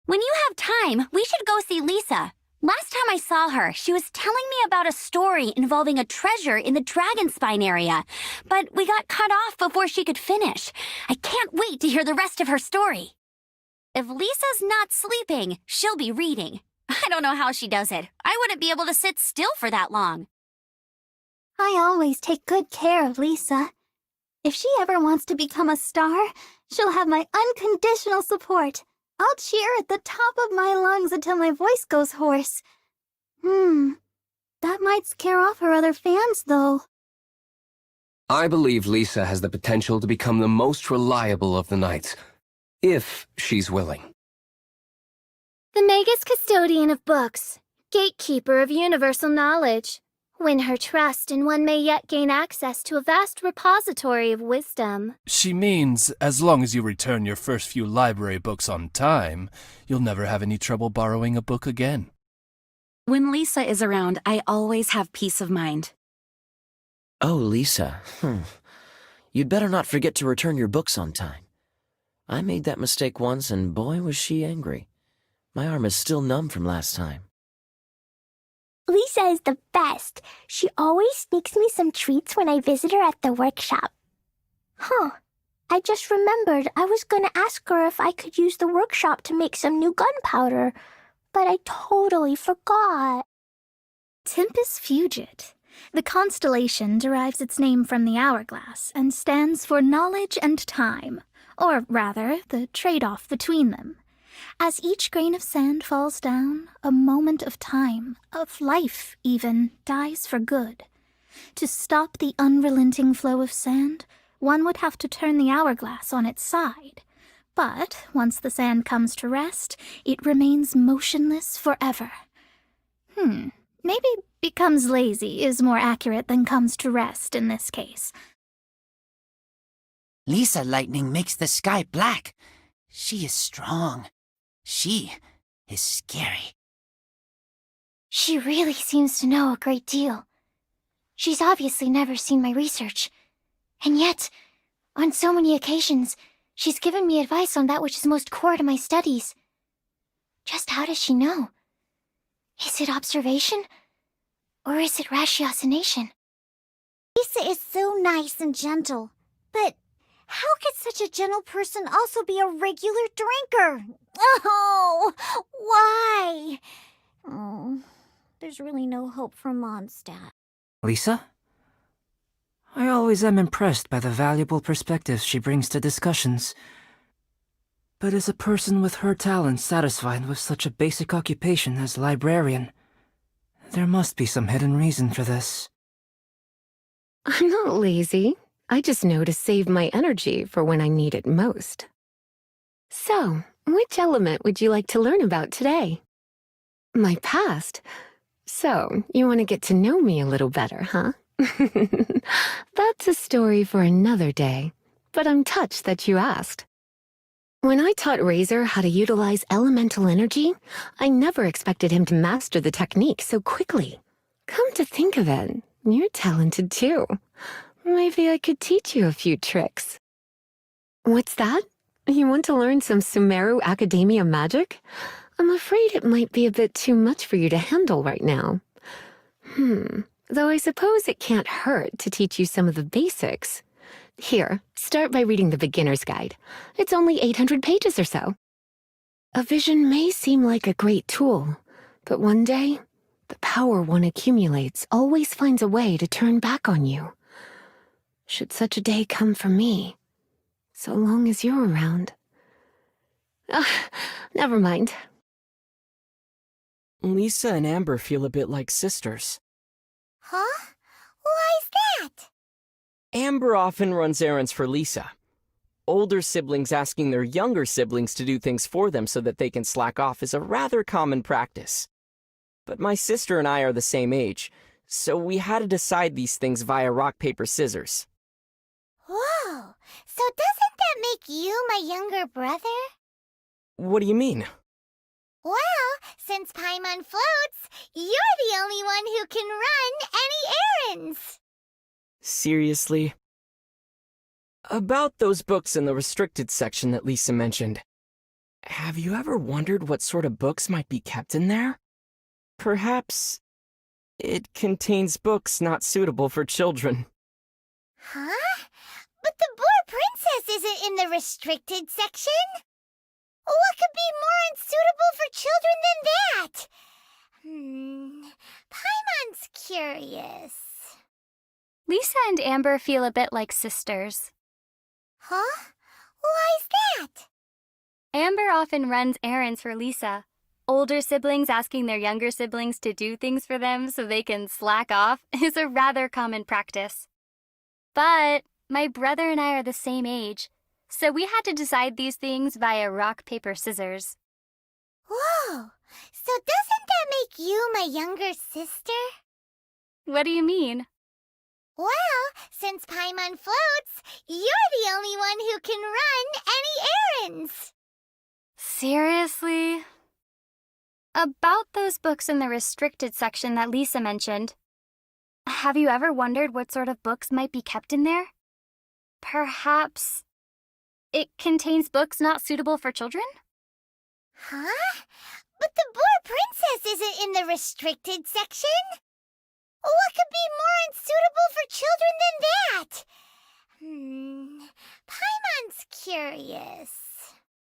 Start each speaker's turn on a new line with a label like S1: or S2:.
S1: When you have time, we should go see Lisa. Last time I saw her, she was telling me about a story involving a treasure in the Dragon Spine area, but we got cut off before she could finish. I can't wait to hear the rest of her story. If Lisa's not sleeping, she'll be reading. I don't know how she does it. I wouldn't be able to sit still for that long.
S2: I always take good care of Lisa. If she ever wants to become a star, she'll have my unconditional support. I'll cheer at the top of my lungs until my voice goes hoarse. That might scare off her other fans, though.
S3: I believe Lisa has the potential to become the most reliable of the knights, if she's willing.
S4: The Magus Custodian of Books, Gatekeeper of Universal Knowledge. Win her trust and one may yet gain access to a vast repository of wisdom.
S5: She means, as long as you return your first few library books on time, you'll never have any trouble borrowing a book again.
S1: When Lisa is around, I always have peace of mind.
S6: Oh, Lisa. You'd better not forget to return your books on time. I made that mistake once, and boy was she angry. My arm is still numb from last time.
S2: Lisa is the best. She always sneaks me some treats when I visit her at the workshop. I just remembered I was gonna ask her if I could use the workshop to make some new gunpowder, but I totally forgot.
S7: Tempus Fugit. The constellation derives its name from the hourglass and stands for knowledge and time, or rather, the trade-off between them. As each grain of sand falls down, a moment of time, of life even, dies for good. To stop the unrelenting flow of sand, one would have to turn the hourglass on its side. But once the sand comes to rest, it remains motionless forever. Maybe becomes lazy is more accurate than comes to rest in this case.
S8: Lisa Lightning makes the sky black. She is strong. She is scary.
S2: She really seems to know a great deal. She's obviously never seen my research. And yet, on so many occasions, she's given me advice on that which is most core to my studies. Just how does she know? Is it observation? Or is it ratiocination? Lisa is so nice and gentle. But how could such a gentle person also be a regular drinker? Oh, why? Oh, there's really no hope for Mondstadt.
S9: Lisa? I always am impressed by the valuable perspectives she brings to discussions. But is a person with her talents satisfied with such a basic occupation as librarian? There must be some hidden reason for this.
S10: I'm not lazy. I just know to save my energy for when I need it most. So, which element would you like to learn about today? My past? So, you want to get to know me a little better, huh? That's a story for another day, but I'm touched that you asked. When I taught Razor how to utilize elemental energy, I never expected him to master the technique so quickly. Come to think of it, you're talented too. Maybe I could teach you a few tricks. What's that? You want to learn some Sumeru Academia magic? I'm afraid it might be a bit too much for you to handle right now. Though I suppose it can't hurt to teach you some of the basics. Here, start by reading the beginner's guide. It's only 800 pages or so. A vision may seem like a great tool, but one day, the power one accumulates always finds a way to turn back on you. Should such a day come for me, so long as you're around. Never mind.
S11: Lisa and Amber feel a bit like sisters.
S2: Huh? Why's that?
S11: Amber often runs errands for Lisa. Older siblings asking their younger siblings to do things for them so that they can slack off is a rather common practice. But my sister and I are the same age, so we had to decide these things via rock, paper, scissors.
S2: Whoa! So doesn't that make you my younger brother?
S11: What do you mean?
S2: Well, since Paimon floats, you're the only one who can run any errands.
S11: Seriously? About those books in the restricted section that Lisa mentioned. Have you ever wondered what sort of books might be kept in there? Perhaps it contains books not suitable for children.
S2: Huh? But the Boar Princess isn't in the restricted section. What could be more unsuitable for children than that? Paimon's curious.
S4: Lisa and Amber feel a bit like sisters.
S2: Huh? Why's that?
S4: Amber often runs errands for Lisa. Older siblings asking their younger siblings to do things for them so they can slack off is a rather common practice. But my brother and I are the same age, so we had to decide these things via rock, paper, scissors.
S2: Whoa! So doesn't that make you my younger sister?
S4: What do you mean?
S2: Well, since Paimon floats, you're the only one who can run any errands.
S4: Seriously? About those books in the restricted section that Lisa mentioned, have you ever wondered what sort of books might be kept in there? Perhaps it contains books not suitable for children?
S2: Huh? But the Boar Princess isn't in the restricted section. What could be more unsuitable for children than that? Paimon's curious.